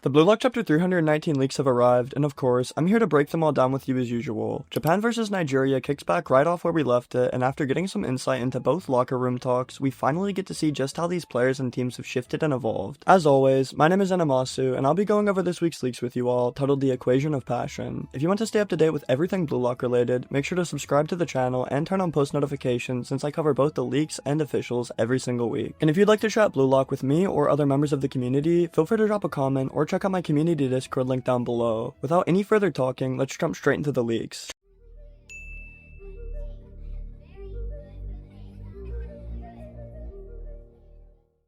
The Blue Lock Chapter 319 leaks have arrived, and of course, I'm here to break them all down with you as usual. Japan vs Nigeria kicks back right off where we left it, and after getting some insight into both locker room talks, we finally get to see just how these players and teams have shifted and evolved. As always, my name is Animasu, and I'll be going over this week's leaks with you all, titled The Equation of Passion. If you want to stay up to date with everything Blue Lock related, make sure to subscribe to the channel and turn on post notifications since I cover both the leaks and officials every single week. And if you'd like to chat Blue Lock with me or other members of the community, feel free to drop a comment or check out my community Discord link down below. Without any further talking, let's jump straight into the leaks.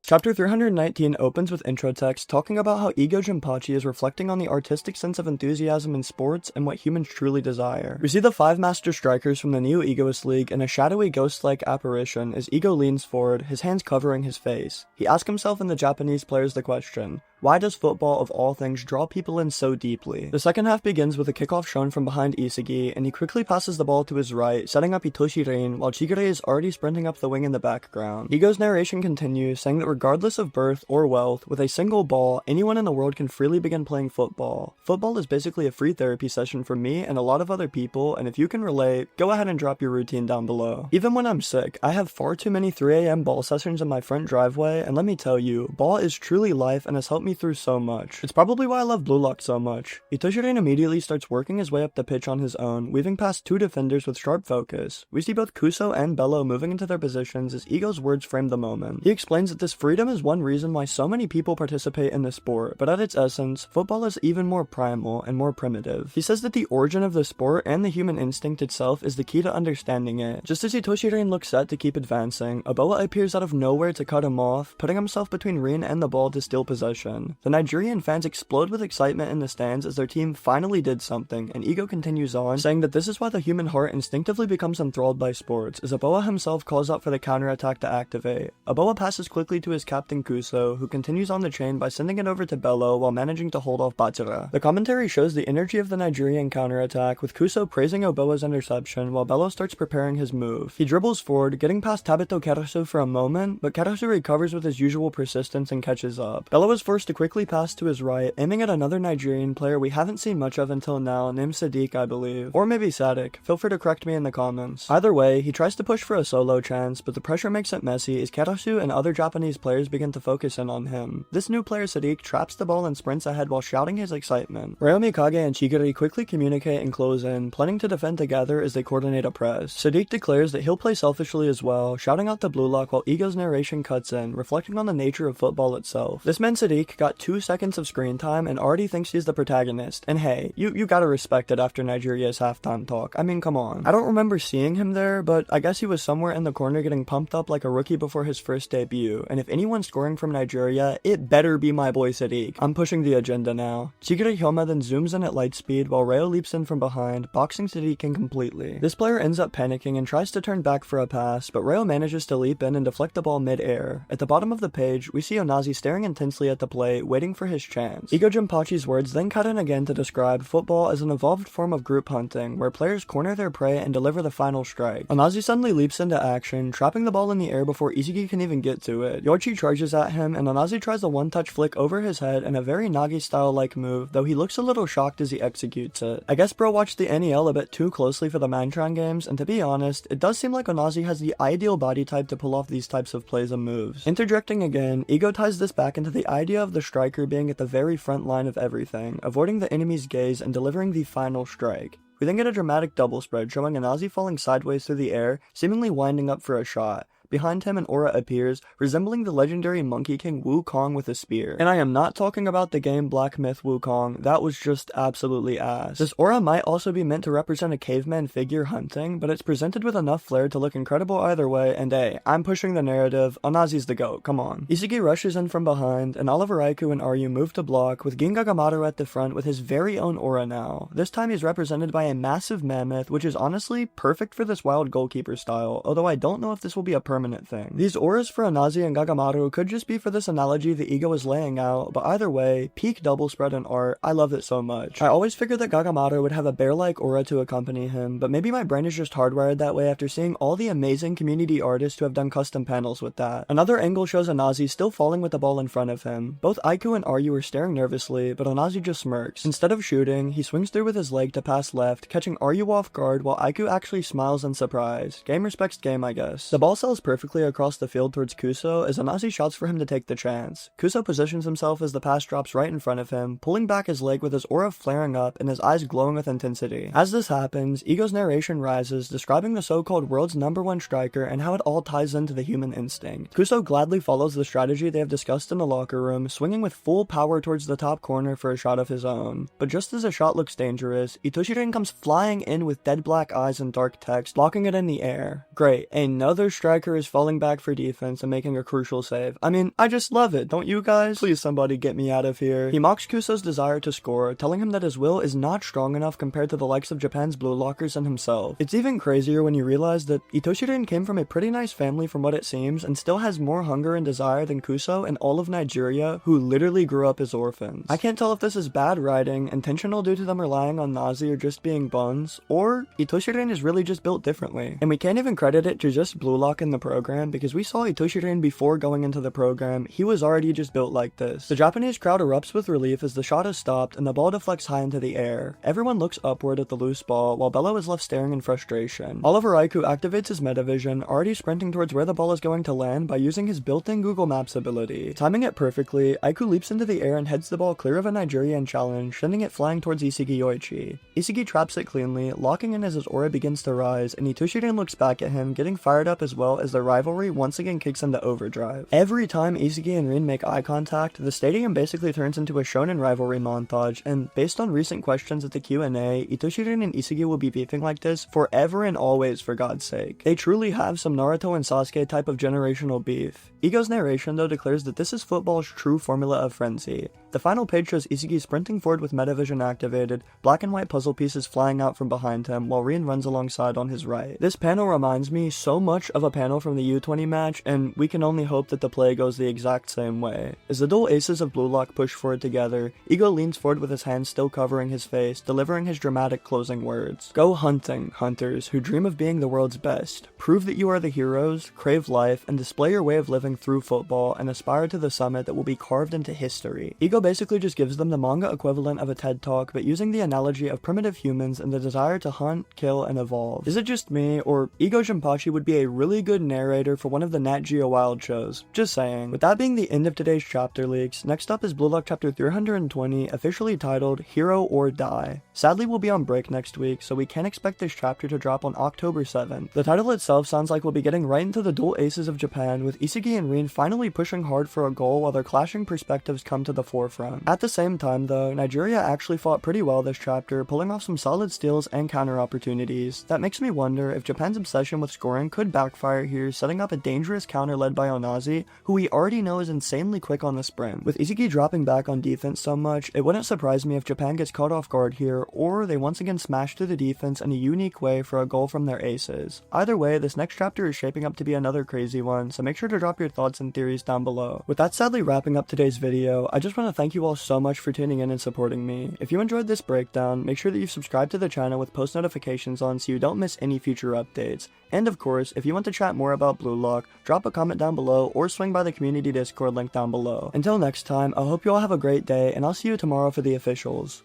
Chapter 319 opens with intro text talking about how Ego Jinpachi is reflecting on the artistic sense of enthusiasm in sports and what humans truly desire. We see the 5 master strikers from the New Egoist League in a shadowy ghost-like apparition as Ego leans forward, his hands covering his face. He asks himself and the Japanese players the question, why does football of all things draw people in so deeply? The second half begins with a kickoff shown from behind Isagi, and he quickly passes the ball to his right, setting up ITOSHI RIN, while Chigure is already sprinting up the wing in the background. Ego's narration continues, saying that regardless of birth or wealth, with a single ball, anyone in the world can freely begin playing football. Football is basically a free therapy session for me and a lot of other people, and if you can relate, go ahead and drop your routine down below. Even when I'm sick, I have far too many 3 AM ball sessions in my front driveway, and let me tell you, ball is truly life and has helped me through so much. It's probably why I love Blue Lock so much. ITOSHI RIN immediately starts working his way up the pitch on his own, weaving past 2 defenders with sharp focus. We see both Kuso and Bello moving into their positions as Ego's words frame the moment. He explains that this freedom is one reason why so many people participate in the sport, but at its essence, football is even more primal and more primitive. He says that the origin of the sport and the human instinct itself is the key to understanding it. Just as ITOSHI RIN looks set to keep advancing, Oboa appears out of nowhere to cut him off, putting himself between Rin and the ball to steal possession. The Nigerian fans explode with excitement in the stands as their team finally did something, and Ego continues on, saying that this is why the human heart instinctively becomes enthralled by sports, as Oboa himself calls out for the counterattack to activate. Oboa passes quickly to his captain Kuso, who continues on the chain by sending it over to Bello while managing to hold off Bachira. The commentary shows the energy of the Nigerian counterattack, with Kuso praising Oboa's interception while Bello starts preparing his move. He dribbles forward, getting past Tabito Karasu for a moment, but Karasu recovers with his usual persistence and catches up. Bello is forced to quickly pass to his right, aiming at another Nigerian player we haven't seen much of until now, named Sadiq, I believe. Or maybe Sadik. Feel free to correct me in the comments. Either way, he tries to push for a solo chance, but the pressure makes it messy as Karasu and other Japanese players begin to focus in on him. This new player Sadiq traps the ball and sprints ahead while shouting his excitement. Ryo Mikage and Chigure quickly communicate and close in, planning to defend together as they coordinate a press. Sadiq declares that he'll play selfishly as well, shouting out the Blue Lock while Ego's narration cuts in, reflecting on the nature of football itself. This man Sadiq got 2 seconds of screen time and already thinks he's the protagonist, and hey, you gotta respect it after Nigeria's halftime talk. I mean, come on. I don't remember seeing him there, but I guess he was somewhere in the corner getting pumped up like a rookie before his first debut, and if anyone's scoring from Nigeria, it better be my boy Sadiq. I'm pushing the agenda now. Chigure Hyoma then zooms in at light speed while Ryo leaps in from behind, boxing Sadiq in completely. This player ends up panicking and tries to turn back for a pass, but Ryo manages to leap in and deflect the ball mid-air. At the bottom of the page, we see Onazi staring intensely at the play, waiting for his chance. Ego Jinpachi's words then cut in again to describe football as an evolved form of group hunting, where players corner their prey and deliver the final strike. Onazi suddenly leaps into action, trapping the ball in the air before Isagi can even get to it. Yoichi charges at him, and Onazi tries a one-touch flick over his head in a very Nagi-style-like move, though he looks a little shocked as he executes it. I guess bro watched the NEL a bit too closely for the Mantron games, and to be honest, it does seem like Onazi has the ideal body type to pull off these types of plays and moves. Interjecting again, Ego ties this back into the idea of the striker being at the very front line of everything, avoiding the enemy's gaze and delivering the final strike. We then get a dramatic double spread showing Onazi falling sideways through the air, seemingly winding up for a shot. Behind him an aura appears, resembling the legendary Monkey King Wukong with a spear. And I am not talking about the game Black Myth Wukong, that was just absolutely ass. This aura might also be meant to represent a caveman figure hunting, but it's presented with enough flair to look incredible either way, and hey, I'm pushing the narrative, Onazi's the GOAT, come on. Isagi rushes in from behind, and Oliver Aiku and Aryu move to block, with Ginga Gamaru at the front with his very own aura now. This time he's represented by a massive mammoth, which is honestly perfect for this wild goalkeeper style, although I don't know if this will be a permanent permanent thing. These auras for Onazi and Gagamaru could just be for this analogy the ego is laying out, but either way, peak double spread in art, I love it so much. I always figured that Gagamaru would have a bear-like aura to accompany him, but maybe my brain is just hardwired that way after seeing all the amazing community artists who have done custom panels with that. Another angle shows Onazi still falling with the ball in front of him. Both Aiku and Aryu are staring nervously, but Onazi just smirks. Instead of shooting, he swings through with his leg to pass left, catching Aryu off guard while Aiku actually smiles in surprise. Game respects game, I guess. The ball sails perfectly across the field towards Kuso as Onazi shouts for him to take the chance. Kuso positions himself as the pass drops right in front of him, pulling back his leg with his aura flaring up and his eyes glowing with intensity. As this happens, Ego's narration rises, describing the so-called world's #1 striker and how it all ties into the human instinct. Kuso gladly follows the strategy they have discussed in the locker room, swinging with full power towards the top corner for a shot of his own. But just as the shot looks dangerous, ITOSHI RIN comes flying in with dead black eyes and dark text, blocking it in the air. Great, another striker is falling back for defense and making a crucial save. I mean, I just love it, don't you guys? Please somebody get me out of here. He mocks Kuso's desire to score, telling him that his will is not strong enough compared to the likes of Japan's Blue Lockers and himself. It's even crazier when you realize that ITOSHI RIN came from a pretty nice family from what it seems, and still has more hunger and desire than Kuso and all of Nigeria, who literally grew up as orphans. I can't tell if this is bad writing, intentional due to them relying on Nazi or just being buns, or ITOSHI RIN is really just built differently. And we can't even credit it to just BLUELOCK in the program, because we saw ITOSHI RIN before going into the program, he was already just built like this. The Japanese crowd erupts with relief as the shot is stopped and the ball deflects high into the air. Everyone looks upward at the loose ball, while Bello is left staring in frustration. Oliver Aiku activates his metavision, already sprinting towards where the ball is going to land by using his built-in Google Maps ability. Timing it perfectly, Aiku leaps into the air and heads the ball clear of a Nigerian challenge, sending it flying towards Isagi Yoichi. Isagi traps it cleanly, locking in as his aura begins to rise, and ITOSHI RIN looks back at him, getting fired up as well as the rivalry once again kicks into overdrive. Every time Isagi and Rin make eye contact, the stadium basically turns into a Shōnen rivalry montage, and based on recent questions at the Q&A, ITOSHI RIN and Isagi will be beefing like this forever and always, for God's sake. They truly have some Naruto and Sasuke type of generational beef. Ego's narration though declares that this is football's true formula of frenzy. The final page shows Isagi sprinting forward with metavision activated, black and white puzzle pieces flying out from behind him while Rin runs alongside on his right. This panel reminds me so much of a panel from the U20 match, and we can only hope that the play goes the exact same way. As the dual aces of BLUELOCK push forward together, Ego leans forward with his hands still covering his face, delivering his dramatic closing words. Go hunting, hunters who dream of being the world's best. Prove that you are the heroes, crave life, and display your way of living through football, and aspire to the summit that will be carved into history. Ego basically just gives them the manga equivalent of a TED Talk, but using the analogy of primitive humans and the desire to hunt, kill, and evolve. Is it just me, or Ego Jinpachi would be a really good narrator for one of the Nat Geo Wild shows? Just saying. With that being the end of today's chapter leaks, next up is BLUELOCK chapter 320, officially titled Hero or Die. Sadly, we'll be on break next week, so we can't expect this chapter to drop on October 7th. The title itself sounds like we'll be getting right into the dual aces of Japan, with Isagi and Rin finally pushing hard for a goal while their clashing perspectives come to the forefront. At the same time though, Nigeria actually fought pretty well this chapter, pulling off some solid steals and counter opportunities. That makes me wonder if Japan's obsession with scoring could backfire here, setting up a dangerous counter led by Onazi, who we already know is insanely quick on the sprint. With Isagi dropping back on defense so much, it wouldn't surprise me if Japan gets caught off guard here, or they once again smash through the defense in a unique way for a goal from their aces. Either way, this next chapter is shaping up to be another crazy one, so make sure to drop your thoughts and theories down below. With that sadly wrapping up today's video, I just want to thank you all so much for tuning in and supporting me. If you enjoyed this breakdown, make sure that you subscribe to the channel with post notifications on so you don't miss any future updates. And of course, if you want to chat more about BLUELOCK, drop a comment down below or swing by the community Discord link down below. Until next time, I hope you all have a great day, and I'll see you tomorrow for the officials.